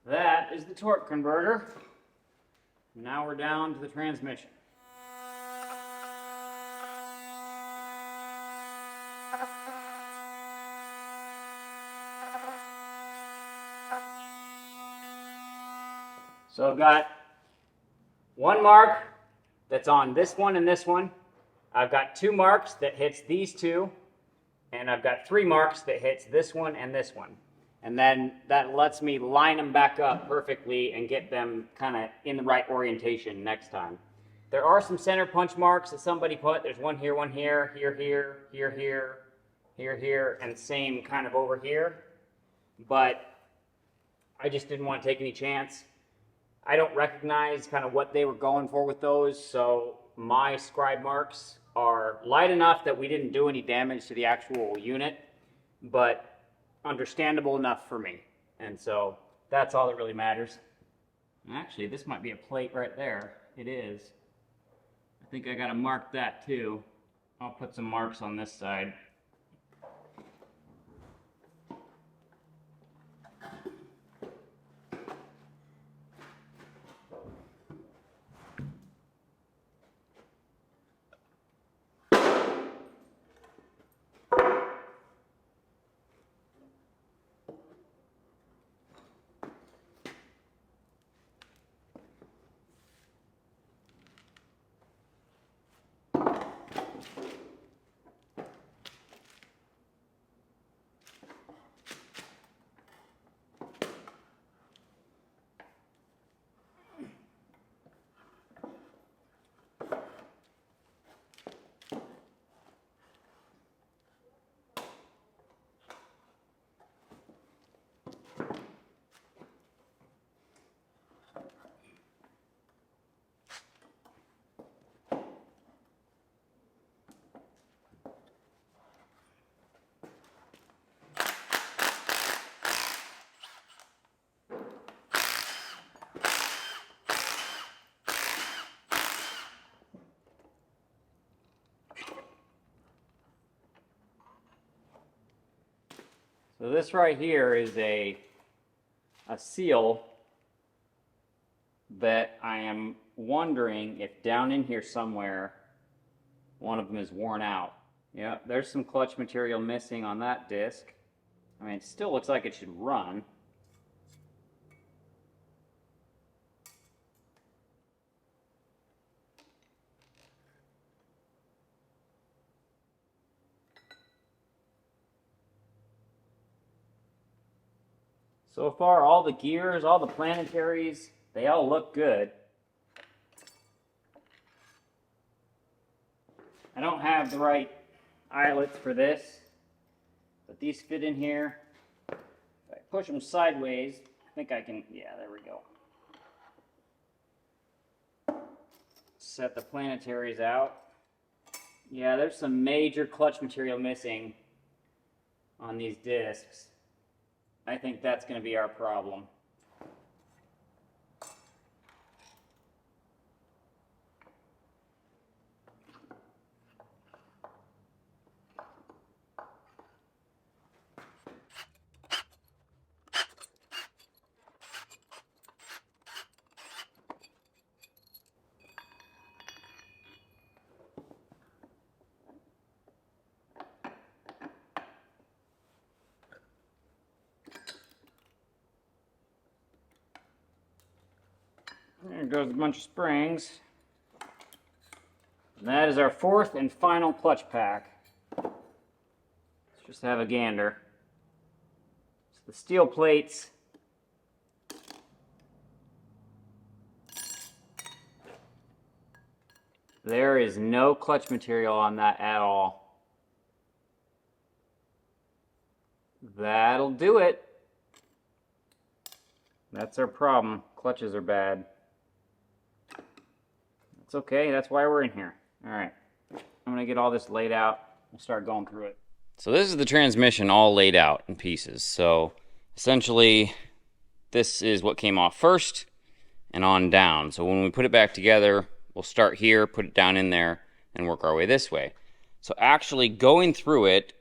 That is the torque converter. Now we're down to the transmission. So I've got one mark that's on this one and this one. I've got 2 marks that hits these 2, and I've got 3 marks that hits this one and this one. And then that lets me line them back up perfectly and get them kind of in the right orientation next time. There are some center punch marks that somebody put. There's one here, here, here, here, and same kind of over here. But I just didn't want to take any chance. I don't recognize kind of what they were going for with those, so my scribe marks are light enough that we didn't do any damage to the actual unit, but understandable enough for me. And so that's all that really matters. Actually, this might be a plate right there. It is. I think I gotta mark that too. I'll put some marks on this side. So this right here is a seal that I am wondering if down in here somewhere one of them is worn out. Yeah, there's some clutch material missing on that disc. I mean, it still looks like it should run. So far, all the gears, all the planetaries, they all look good. I don't have the right eyelets for this, but these fit in here. If I push them sideways, I think I can, yeah, there we go. Set the planetaries out. Yeah, there's some major clutch material missing on these discs. I think that's going to be our problem. There goes a bunch of springs. And that is our 4th and final clutch pack. Let's just have a gander. So the steel plates. There is no clutch material on that at all. That'll do it. That's our problem. Clutches are bad. It's okay, that's why we're in here. All right, I'm gonna get all this laid out. We'll start going through it. So this is the transmission all laid out in pieces. So essentially, this is what came off first and on down. So when we put it back together, we'll start here, put it down in there, and work our way this way. So actually going through it,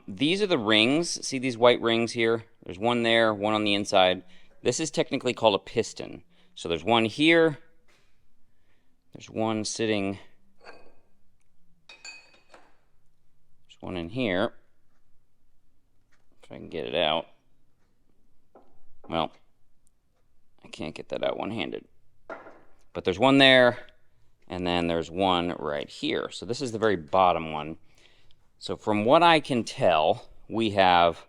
these are the rings. See these white rings here? There's one there, one on the inside. This is technically called a piston. So there's one here. There's one sitting. There's one in here. If I can get it out. Well, I can't get that out one-handed. But there's one there, and then there's one right here. So this is the very bottom one. So from what I can tell, we have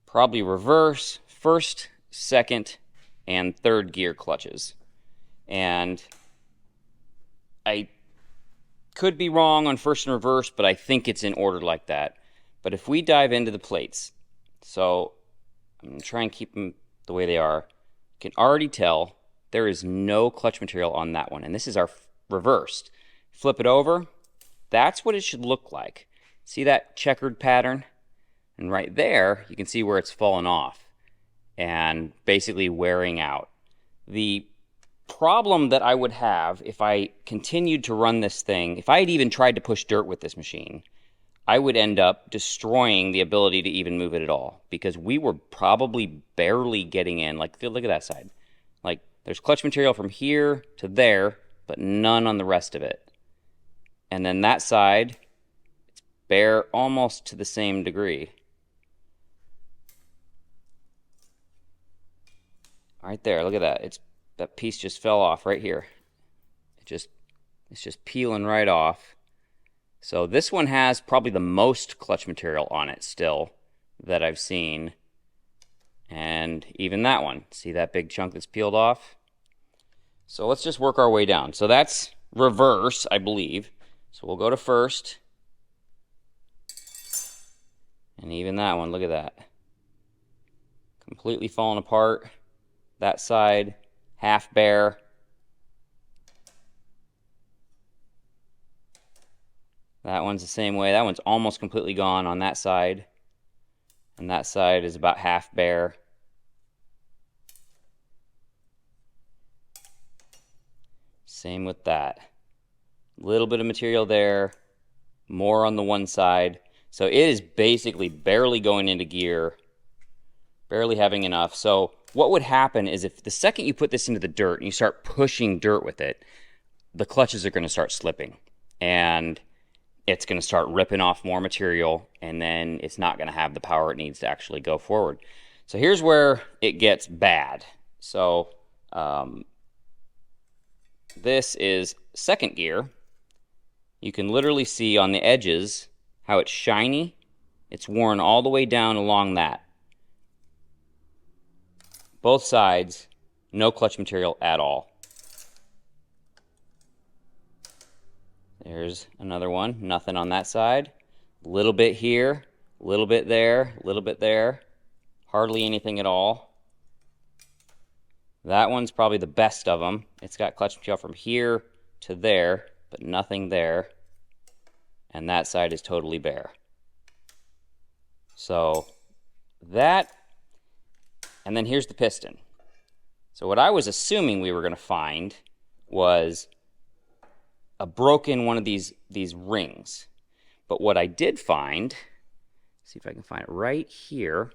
probably reverse, first, second, and third gear clutches. And I could be wrong on first and reverse, but I think it's in order like that. But if we dive into the plates, so I'm going to try and keep them the way they are, you can already tell there is no clutch material on that one. And this is our reversed. Flip it over. That's what it should look like. See that checkered pattern? And right there, you can see where it's fallen off and basically wearing out. The problem that I would have if I continued to run this thing, if I had even tried to push dirt with this machine, I would end up destroying the ability to even move it at all, because we were probably barely getting in. Like, look at that side. Like, there's clutch material from here to there, but none on the rest of it. And then that side, it's bare almost to the same degree. Right there, look at that. That piece just fell off right here. It's just peeling right off. So this one has probably the most clutch material on it still that I've seen. And even that one. See that big chunk that's peeled off? So let's just work our way down. So that's reverse, I believe. So we'll go to first. And even that one, look at that. Completely falling apart. That side, half bare. That one's the same way. That one's almost completely gone on that side. And that side is about half bare. Same with that. Little bit of material there. More on the one side. So it is basically barely going into gear. Barely having enough. So what would happen is if the second you put this into the dirt and you start pushing dirt with it, the clutches are going to start slipping. And it's going to start ripping off more material, and then it's not going to have the power it needs to actually go forward. So here's where it gets bad. So this is second gear. You can literally see on the edges how it's shiny. It's worn all the way down along that. Both sides, no clutch material at all. There's another one, nothing on that side. A little bit here, a little bit there, a little bit there. Hardly anything at all. That one's probably the best of them. It's got clutch material from here to there, but nothing there. And that side is totally bare. So that, and then here's the piston. So what I was assuming we were going to find was a broken one of these rings. But what I did find, see if I can find it right here.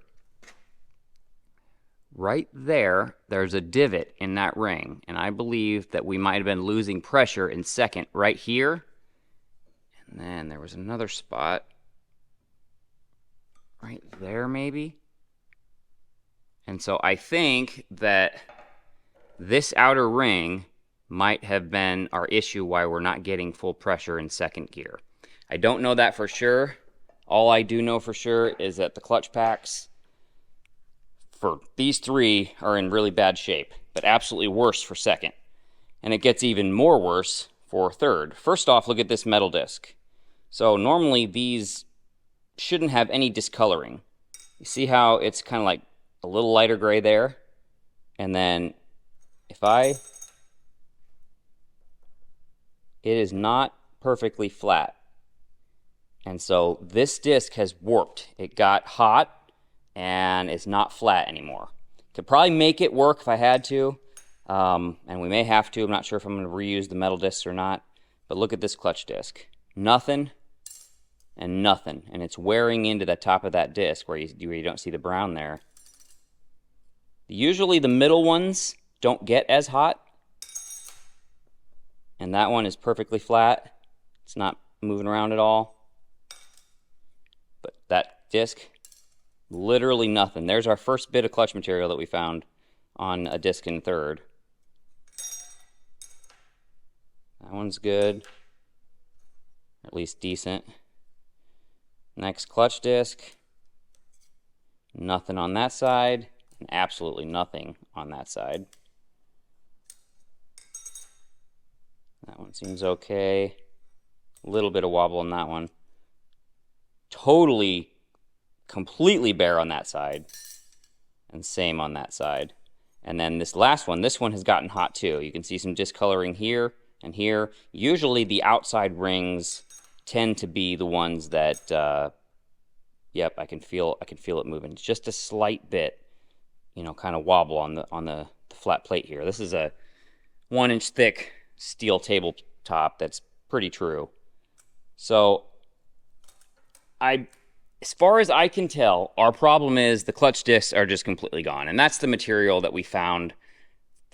Right there, there's a divot in that ring. And I believe that we might have been losing pressure in second right here. And then there was another spot right there maybe. And so I think that this outer ring might have been our issue why we're not getting full pressure in second gear. I don't know that for sure. All I do know for sure is that the clutch packs for these three are in really bad shape, but absolutely worse for second. And it gets even more worse for third. First off, look at this metal disc. So normally these shouldn't have any discoloring. You see how it's kind of like a little lighter gray there? And then it is not perfectly flat. And so this disc has warped. It got hot and it's not flat anymore. Could probably make it work if I had to. And we may have to. I'm not sure if I'm going to reuse the metal discs or not. But look at this clutch disc. Nothing. and nothing. And it's wearing into the top of that disc where you don't see the brown there. Usually the middle ones don't get as hot. And that one is perfectly flat. It's not moving around at all. But that disc, literally nothing. There's our first bit of clutch material that we found on a disc in third. That one's good. At least decent. Next clutch disc. Nothing on that side. And absolutely nothing on that side. That one seems okay. A little bit of wobble on that one. Totally, completely bare on that side. And same on that side. And then this last one, this one has gotten hot too. You can see some discoloring here and here. Usually the outside rings tend to be the ones that, yep, I can feel it moving. Just a slight bit, you know, kind of wobble on the flat plate here. This is a 1-inch thick steel tabletop that's pretty true. So as far as I can tell, our problem is the clutch discs are just completely gone. And that's the material that we found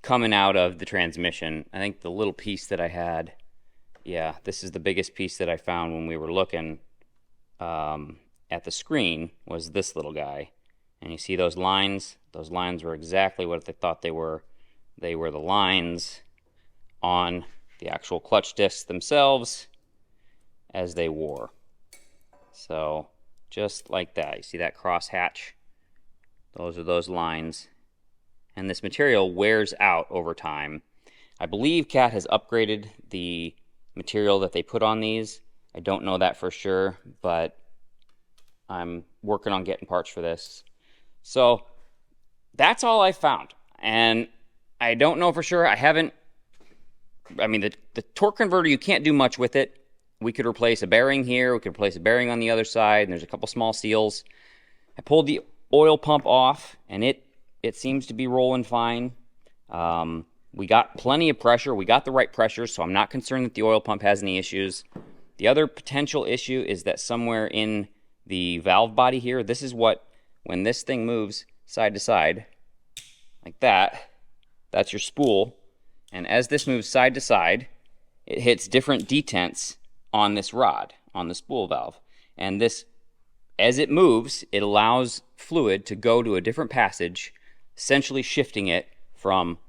coming out of the transmission. I think the little piece that I had, yeah, this is the biggest piece that I found when we were looking at the screen, was this little guy. And you see those lines? Those lines were exactly what they thought they were. They were the lines on the actual clutch discs themselves as they wore. So just like that, you see that cross hatch? Those are those lines. And this material wears out over time. I believe Cat has upgraded the material that they put on these. I don't know that for sure, but I'm working on getting parts for this. So that's all I found. And I don't know for sure. I mean, the torque converter, you can't do much with it. We could replace a bearing here. We could replace a bearing on the other side. And there's a couple small seals. I pulled the oil pump off, and it seems to be rolling fine. We got plenty of pressure. We got the right pressure, so I'm not concerned that the oil pump has any issues. The other potential issue is that somewhere in the valve body here, this is what, when this thing moves side to side, like that, that's your spool. And as this moves side to side, it hits different detents on this rod, on the spool valve. And this, as it moves, it allows fluid to go to a different passage, essentially shifting it from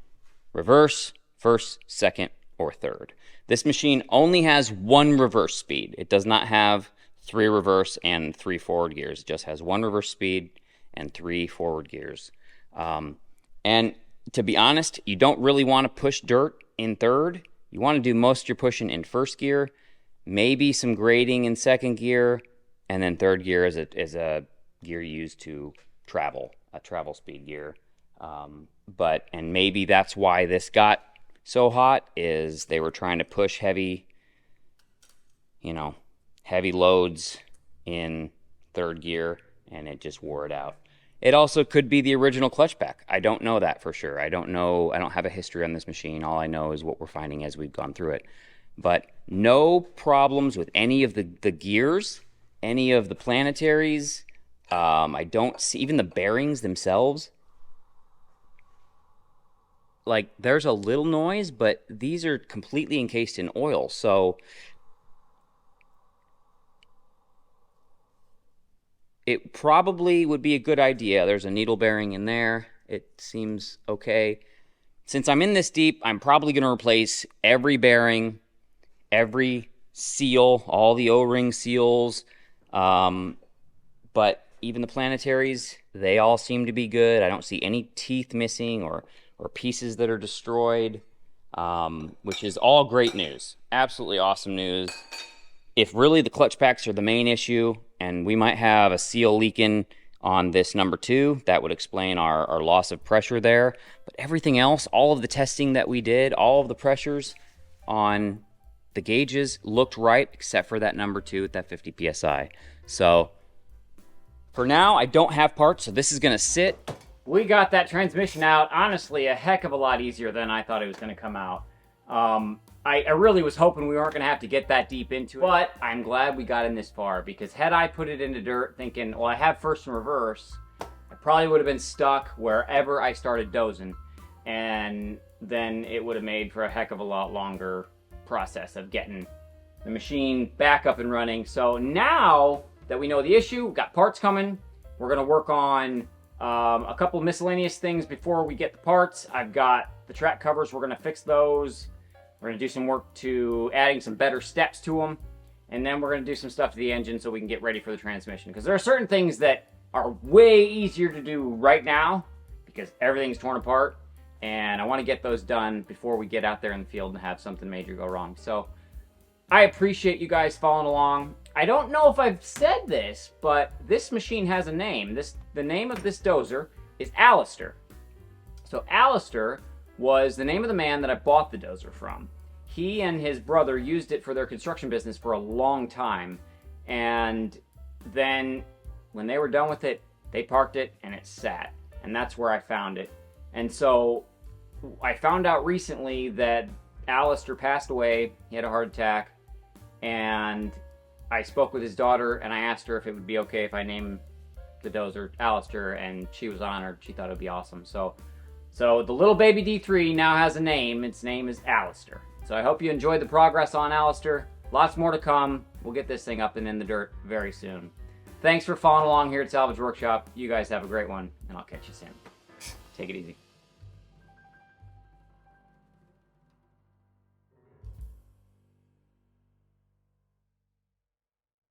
reverse, first, second, or third. This machine only has one reverse speed. It does not have 3 reverse and 3 forward gears. It just has 1 reverse speed and 3 forward gears. And to be honest, you don't really want to push dirt in third. You want to do most of your pushing in first gear, maybe some grading in second gear, and then third gear is a gear used to travel, a travel speed gear. And maybe that's why this got so hot, is they were trying to push heavy loads in third gear, and it just wore it out. It also could be the original clutch pack. I don't know that for sure. I don't know. I don't have a history on this machine. All I know is what we're finding as we've gone through it. But no problems with any of the gears, any of the planetaries. I don't see, even the bearings themselves. Like, there's a little noise, but these are completely encased in oil. So it probably would be a good idea. There's a needle bearing in there. It seems okay. Since I'm in this deep, I'm probably going to replace every bearing, every seal, all the O-ring seals. But even the planetaries, they all seem to be good. I don't see any teeth missing or pieces that are destroyed, which is all great news. Absolutely awesome news. If really the clutch packs are the main issue, and we might have a seal leaking on this number 2, that would explain our loss of pressure there. But everything else, all of the testing that we did, all of the pressures on the gauges looked right, except for that number 2 at that 50 PSI. So for now, I don't have parts, so this is gonna sit. We got that transmission out, honestly, a heck of a lot easier than I thought it was gonna come out. I really was hoping we weren't going to have to get that deep into it, but I'm glad we got in this far, because had I put it into dirt thinking, well, I have first and reverse, I probably would have been stuck wherever I started dozing, and then it would have made for a heck of a lot longer process of getting the machine back up and running. So now that we know the issue, we've got parts coming, we're going to work on a couple of miscellaneous things before we get the parts. I've got the track covers, we're going to fix those. We're going to do some work to adding some better steps to them. And then we're going to do some stuff to the engine so we can get ready for the transmission. Because there are certain things that are way easier to do right now because everything's torn apart. And I want to get those done before we get out there in the field and have something major go wrong. So I appreciate you guys following along. I don't know if I've said this, but this machine has a name. The name of this dozer is Alester. So Alester was the name of the man that I bought the dozer from. He and his brother used it for their construction business for a long time, and then when they were done with it, they parked it and it sat, and that's where I found it. And so I found out recently that Alester passed away. He had a heart attack, and I spoke with his daughter and I asked her if it would be okay if I named the dozer Alester, and she was honored. She thought it would be awesome. So the little baby D3 now has a name. Its name is Alester. So I hope you enjoyed the progress on Alester. Lots more to come. We'll get this thing up and in the dirt very soon. Thanks for following along here at Salvage Workshop. You guys have a great one, and I'll catch you soon. Take it easy.